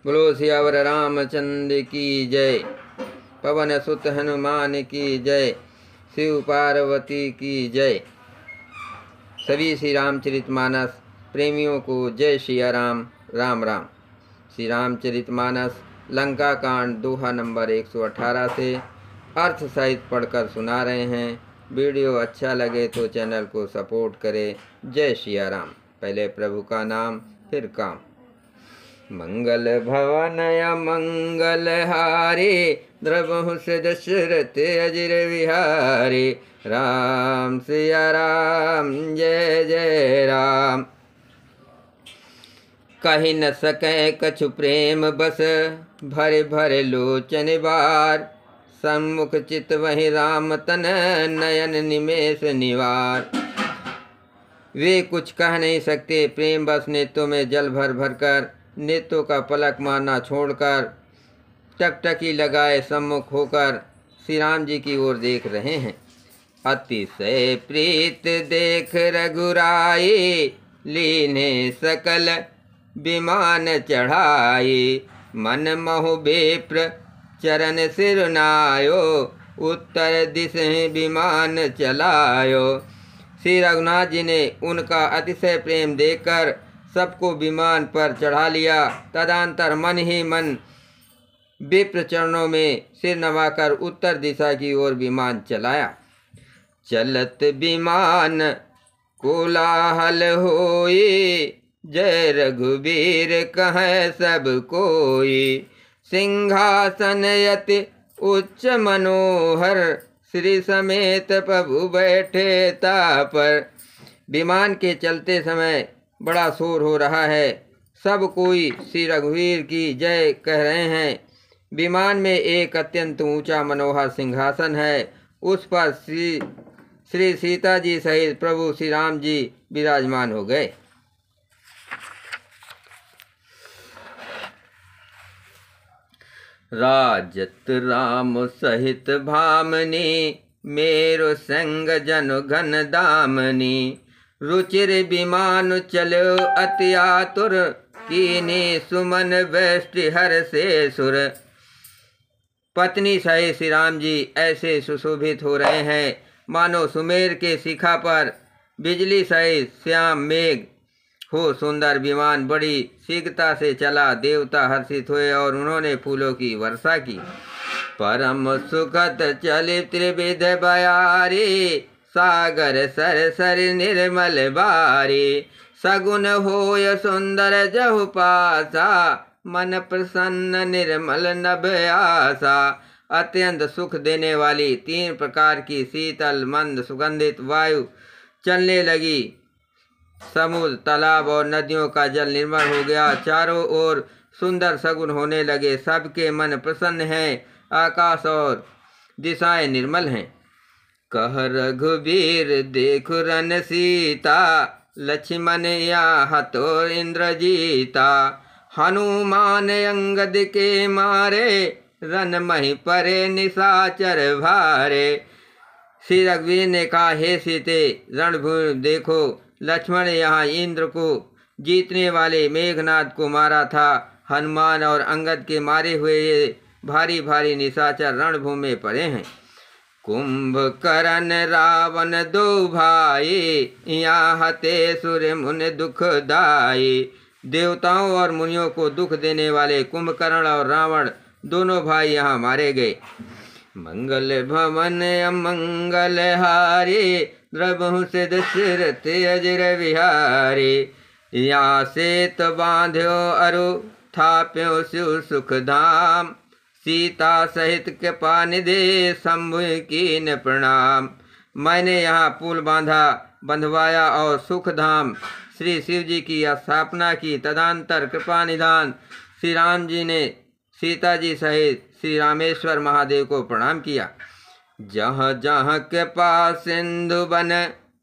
बोलो सियावर रामचंद्र की जय। पवन सुत हनुमान की जय। शिव पार्वती की जय। सभी श्री रामचरितमानस प्रेमियों को जय सिया राम। राम राम। श्री रामचरितमानस लंका कांड दोहा नंबर 118 से अर्थ सहित पढ़कर सुना रहे हैं। वीडियो अच्छा लगे तो चैनल को सपोर्ट करें। जय सिया राम। पहले प्रभु का नाम फिर काम। मंगल भवन मंगल हारे, द्रवहु से दशरथ अजिर विहारे। राम सिया राम जय जय राम। कही न सकै कछु प्रेम बस, भरे भरे लोचन बार। सम्मुख चित वही राम तन, नयन निमेष निवार। वे कुछ कह नहीं सकते, प्रेम बस नेत्रों में जल भर भर कर, नेत्रों का पलक मारना छोड़कर टकटकी लगाए सम्मुख होकर श्री राम जी की ओर देख रहे हैं। अतिशय प्रीत देख रघुराई, लीने सकल विमान चढ़ाई। मन महु बेप्र चरण सिरनायो, उत्तर दिश विमान चलायो। श्री रघुनाथ जी ने उनका अतिशय प्रेम देखकर सबको विमान पर चढ़ा लिया। तदंतर मन ही मन विप्र चरणों में सिर नवाकर उत्तर दिशा की ओर विमान चलाया। चलत विमान कोलाहल होई, जय रघुबीर कहे सब कोई। सिंहासन यति उच्च मनोहर, श्री समेत प्रभु बैठे तापर। विमान के चलते समय बड़ा शोर हो रहा है। सब कोई श्री रघुवीर की जय कह रहे हैं। विमान में एक अत्यंत ऊंचा मनोहर सिंहासन है। उस पर श्री सीता जी सहित प्रभु श्री राम जी विराजमान हो गए। राजत राम सहित भामनी, मेरो संग जनु घन दामनी। रुचिर विमान चलो अति आतुर, कीनी सुमन वैष्टि हर से सुर। पत्नी सहित श्री राम जी ऐसे सुशोभित हो रहे हैं मानो सुमेर के शिखा पर बिजली सहित श्याम मेघ हो। सुंदर विमान बड़ी शीघ्रता से चला। देवता हर्षित हुए और उन्होंने फूलों की वर्षा की। परम सुखद चलित त्रिविध बयारी, सागर सर सर निर्मल बारी। सगुन होय सुंदर जहु पासा, मन प्रसन्न निर्मल नभ आसा। अत्यंत सुख देने वाली 3 प्रकार की शीतल मंद सुगंधित वायु चलने लगी। समुद्र तालाब और नदियों का जल निर्मल हो गया। चारों ओर सुंदर सगुन होने लगे। सबके मन प्रसन्न हैं। आकाश और दिशाएं निर्मल हैं। कह रघुबीर देखु रन सीता, लक्ष्मण यहाँ तो इंद्रजीता। हनुमान अंगद के मारे, रन मही परे निशाचर भारे। श्री रघुवीर ने कहा, हे सीते रणभूमि देखो, लक्ष्मण यहाँ इंद्र को जीतने वाले मेघनाद को मारा था। हनुमान और अंगद के मारे हुए ये भारी भारी निशाचर रणभूमि में पड़े हैं। कुंभकर्ण रावण 2 भाई, यहाँ ते सुर मुनि दुखदाई। देवताओं और मुनियों को दुख देने वाले कुंभकर्ण और रावण दोनों भाई यहाँ मारे गए। मंगल भवन अमंगल हारे, द्रवहु से दशरथ अजिर विहारे। यहाँ से तो बांध्यो अरु, थाप्यो शिव सुख धाम। सीता सहित कृपा निधि, शंभु कीन प्रणाम। मैंने यहाँ पुल बांधा, बंधवाया और सुख धाम श्री शिव जी की स्थापना की। तदंतर कृपा निधान श्री राम जी ने सीता जी सहित श्री रामेश्वर महादेव को प्रणाम किया। जहाँ जहाँ के पास सिंधु बन,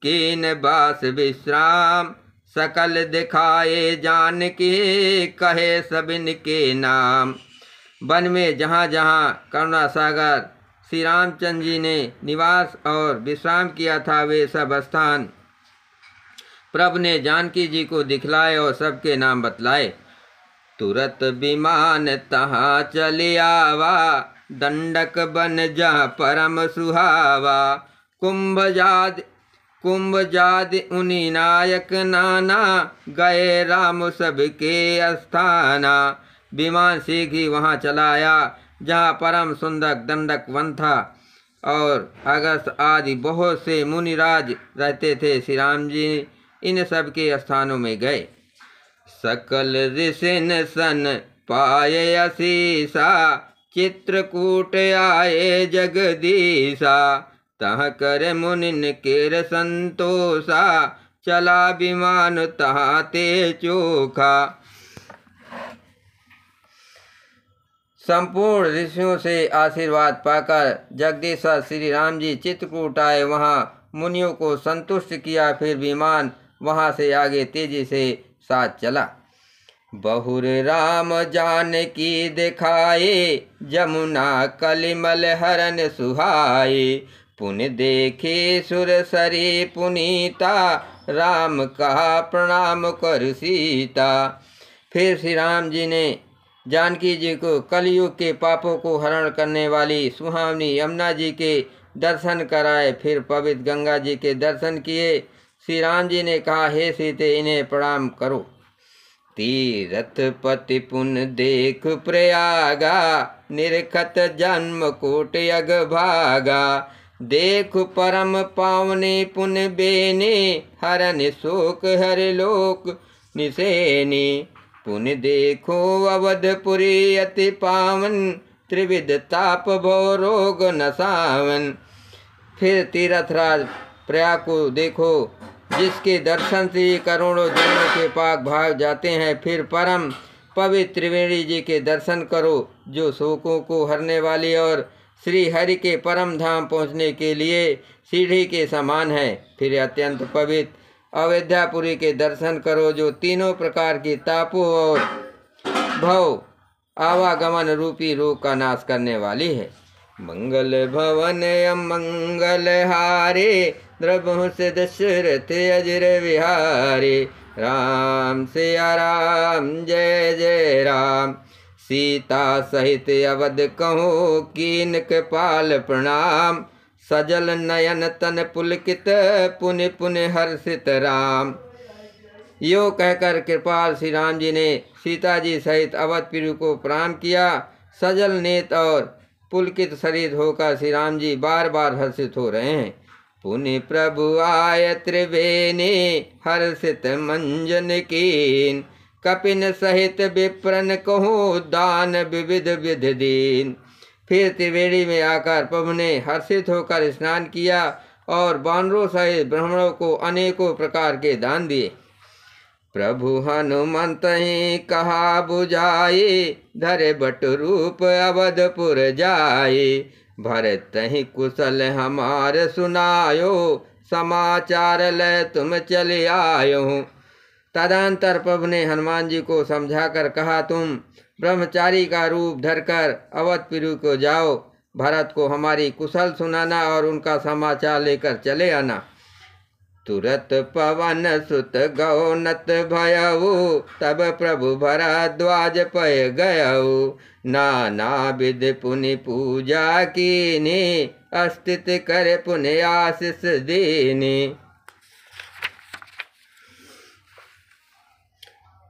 कीन बास विश्राम। सकल दिखाए जान की, कहे सबिन के नाम। वन में जहाँ जहाँ करुणा सागर श्री रामचंद्र जी ने निवास और विश्राम किया था, वे सब स्थान प्रभु ने जानकी जी को दिखलाए और सबके नाम बतलाए। तुरत विमान तहाँ चले आवा, दंडक बन जहाँ परम सुहावा। कुंभजाद उनि नायक नाना, गए राम सबके अस्थाना। विमान शीघ्र ही वहाँ चलाया जहाँ परम सुंदर दंडक वन था और अगस्त आदि बहुत से मुनिराज रहते थे। श्री राम जी इन सब के स्थानों में गए। सकल ऋषिन सन पाए असीसा, चित्रकूट आए जगदीशा। तह कर मुनिन केर संतोषा, चला विमान तहाँ ते चोखा। संपूर्ण ऋषियों से आशीर्वाद पाकर जगदीश्वर श्री राम जी चित्रकूट आए, वहाँ मुनियों को संतुष्ट किया। फिर विमान वहाँ से आगे तेजी से साथ चला। बहुर राम जानकी दिखाए, जमुना कलिमल हरन सुहाए। पुनि देखे सुर सरी पुनीता, राम कहा प्रणाम कर सीता। फिर श्री राम जी ने जानकी जी को कलयुग के पापों को हरण करने वाली सुहावनी यमुना जी के दर्शन कराए। फिर पवित्र गंगा जी के दर्शन किए। श्री राम जी ने कहा, हे सीते, इन्हें प्रणाम करो। तीरथ पति पुन देख प्रयागा, निरखत जन्म कोट अग भागा। देख परम पावने पुन बेने, हरन शोक हर लोक निसेने। पुन देखो अवधपुरी अति पावन, त्रिविध ताप भव रोग नसावन। फिर तीर्थराज प्रयाग को देखो, जिसके दर्शन से करोड़ों जन्मों के पाप भाग जाते हैं। फिर परम पवित्र त्रिवेणी जी के दर्शन करो, जो शोकों को हरने वाली और श्री हरि के परम धाम पहुँचने के लिए सीढ़ी के समान है। फिर अत्यंत पवित्र अयोध्यापुरी के दर्शन करो, जो तीनों प्रकार की तापों और भव आवागमन रूपी रोग का नाश करने वाली है। मंगल भवन अमंगल हारे, द्रवहु से दशरथ अजर विहारे। राम सिया राम जय जय राम, सीता सहित अवध कहो कीन कृपाल प्रणाम। सजल नयन तन पुलकित, पुनि पुनि हर्षित राम। यो कहकर कृपाल श्री राम जी ने सीता जी सहित अवधपुरी को प्रणाम किया। सजल नेत और पुलकित शरीर होकर श्री राम जी बार बार हर्षित हो रहे हैं। पुनि प्रभु आय त्रिवेणी, हर्षित मंजन कीन। कपिन सहित विप्रन कहो, दान विविध विधि दीन। फिर त्रिवेणी में आकर प्रभु ने हर्षित होकर स्नान किया और बानरों सहित ब्राह्मणों को अनेकों प्रकार के दान दिए। प्रभु हनुमंत ही कहा बुझाए, धरे बट रूप अवधपुर जाए। भरत ही कुशल हमार सुनायो, समाचार ले तुम चले आयो। तदंतर प्रभु ने हनुमान जी को समझाकर कहा, तुम ब्रह्मचारी का रूप धरकर अवधपुरी को जाओ। भरत को हमारी कुशल सुनाना और उनका समाचार लेकर चले आना। तुरत पवन सुत गौनत भयऊ, तब प्रभु भरद्वाज पय गयऊ। नाना विधि पुनि पूजा कीनी, अस्तित कर पुनि आशीष दीनी।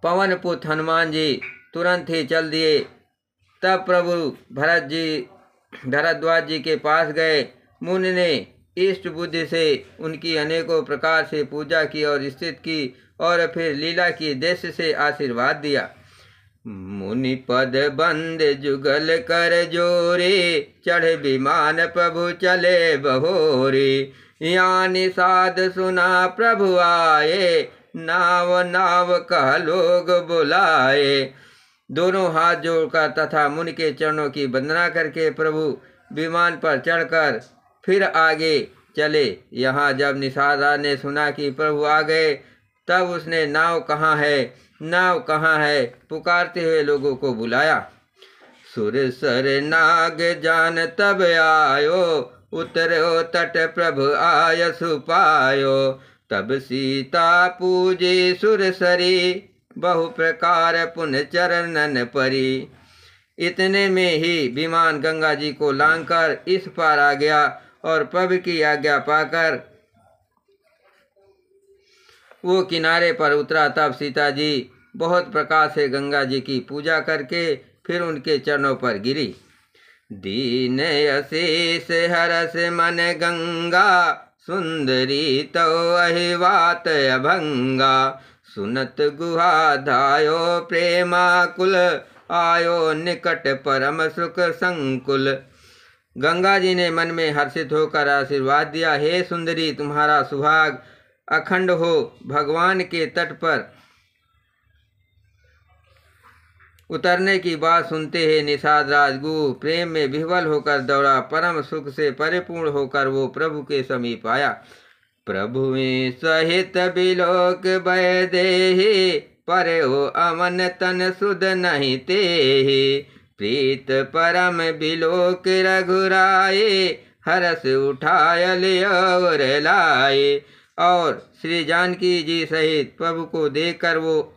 पवन पुत्र हनुमान जी तुरंत ही चल दिए। तब प्रभु भरद्वाज जी के पास गए। मुनि ने इष्ट बुद्धि से उनकी अनेकों प्रकार से पूजा की और स्थित की और फिर लीला की देश से आशीर्वाद दिया। मुनि पद बंद जुगल कर जोरे, चढ़ विमान प्रभु चले बहोरे। यहाँ निषाद सुना प्रभु आए, नाव नाव कह लोग बुलाए। दोनों हाथ जोड़कर तथा मुनि के चरणों की वंदना करके प्रभु विमान पर चढ़कर फिर आगे चले। यहाँ जब निषादा ने सुना कि प्रभु आ गए, तब उसने नाव कहाँ है पुकारते हुए लोगों को बुलाया। सुर सर नाग जान तब आयो, उतरो तट प्रभु आयसु पायो। तब सीता पूजे सुर सरी, बहु प्रकार पुन चरणन परी। इतने में ही विमान गंगा जी को लांघकर इस पार आ गया और प्रभु की आज्ञा पाकर वो किनारे पर उतरा। तब सीता जी बहुत प्रकार से गंगा जी की पूजा करके फिर उनके चरणों पर गिरी। दीन अशेष हरस मन गंगा, सुंदरी तो अहिवात अभंगा। सुनत गुहा धायो प्रेमाकुल, आयो निकट परम सुख संकुल। गंगा जी ने मन में हर्षित होकर आशीर्वाद दिया, हे सुंदरी, तुम्हारा सुहाग अखंड हो। भगवान के तट पर उतरने की बात सुनते ही निषाद राजगुह प्रेम में विह्वल होकर दौड़ा। परम सुख से परिपूर्ण होकर वो प्रभु के समीप आया। प्रभु सहित बिलोक वैदेही, पर हो अमन तन सुध नहीं तेहि। प्रीत परम बिलोक रघुराए, हरस उठाय लियो और लाए। और श्री जानकी जी सहित प्रभु को देखकर वो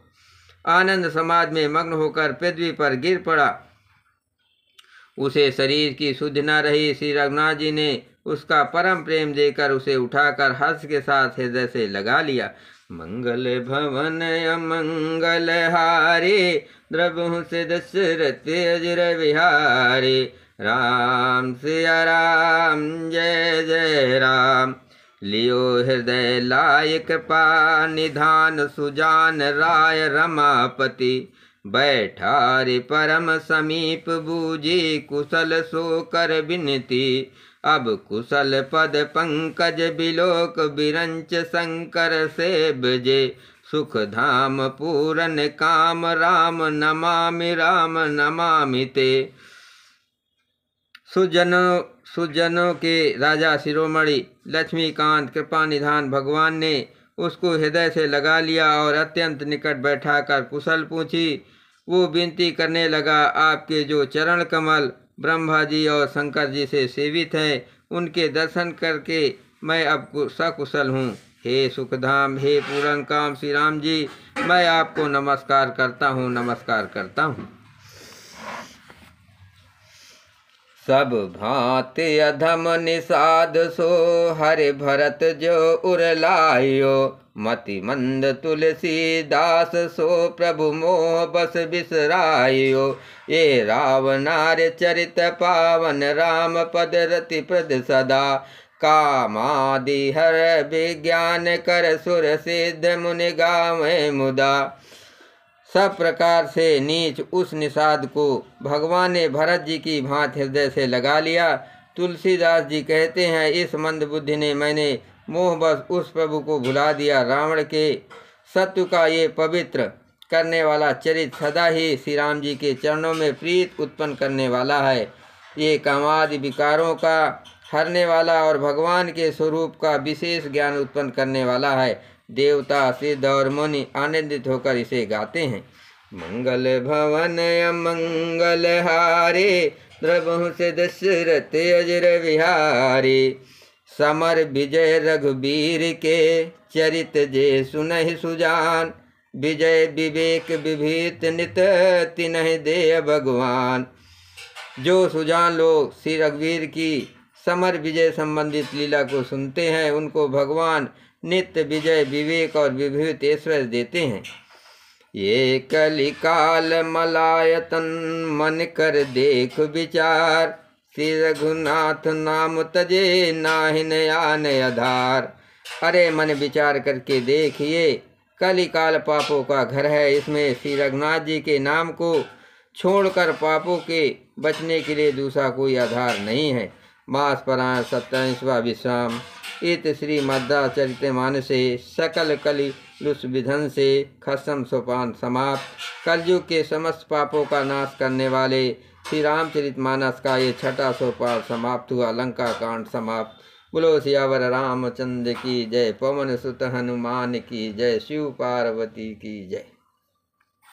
आनंद समाज में मग्न होकर पृथ्वी पर गिर पड़ा। उसे शरीर की सुध न रही। श्री रघुनाथ जी ने उसका परम प्रेम देकर उसे उठाकर हर्ष के साथ हृदय से लगा लिया। मंगल भवन अमंगल हारे, द्रवहु से दशरथ अजर विहारे। राम सिया राम जय जय राम, लियो हृदय लाय कृपा निधान। सुजान राय रमापति, बैठा रे परम समीप बूझी। कुशल सो कर बिनती, अब कुशल पद पंकज बिलोक। बिरंच शंकर से बजे, सुख धाम पूरन काम। राम नमामि ते। सुजनों के राजा शिरोमणि लक्ष्मीकांत कृपा निधान भगवान ने उसको हृदय से लगा लिया और अत्यंत निकट बैठाकर कुशल पूछी। वो विनती करने लगा, आपके जो चरण कमल ब्रह्मा जी और शंकर जी से सेवित हैं, उनके दर्शन करके मैं अब सकुशल हूँ। हे सुखधाम, हे पूर्ण काम श्री राम जी, मैं आपको नमस्कार करता हूँ। सब भांति अधम निषाद सो, हरि भरत जो उरलायो। मति मंद तुलसीदास सो, प्रभु मोह बस बिसरायो। ये रावणार्य चरित पावन, राम पद रति प्रद सदा। कामादि हर विज्ञान कर, सुर सिद्ध मुनि गावें मुदा। सब प्रकार से नीच उस निषाद को भगवान ने भरत जी की भांति हृदय से लगा लिया। तुलसीदास जी कहते हैं, इस मंद बुद्धि ने मैंने मोहबस उस प्रभु को भुला दिया। रावण के सत्व का ये पवित्र करने वाला चरित्र सदा ही श्री राम जी के चरणों में प्रीत उत्पन्न करने वाला है। ये कामादि विकारों का हरने वाला और भगवान के स्वरूप का विशेष ज्ञान उत्पन्न करने वाला है। देवता सिद्ध और मुनि आनंदित होकर इसे गाते हैं। मंगल भवन अमंगल हारे, द्रवहु से दशरथ अजर विहारे। समर विजय रघुबीर के, चरित जे सुनहि सुजान। विजय विवेक विभीत नित, तिनहि दे भगवान। जो सुजान लोग श्री रघुवीर की समर विजय संबंधित लीला को सुनते हैं, उनको भगवान नित्य विजय विवेक और विभूत ऐश्वर्य देते हैं। ये कलिकाल मलायतन, मन कर देख विचार। श्री रघुनाथ नाम तजे, नाहिन आन आधार। अरे मन विचार करके देखिए, कलिकाल पापों का घर है। इसमें श्री रघुनाथ जी के नाम को छोड़कर पापों के बचने के लिए दूसरा कोई आधार नहीं है। मास परायण 27वां विश्राम। इत श्रीमद्चरितमानसे सकल कलि लुस विधन से खसम सोपान समाप्त। कलयुग के समस्त पापों का नाश करने वाले श्री रामचरितमानस का ये छठा सोपान समाप्त हुआ। लंका कांड समाप्त। बोलो सियावर रामचंद्र की जय। पवन सुत हनुमान की जय। शिव पार्वती की जय।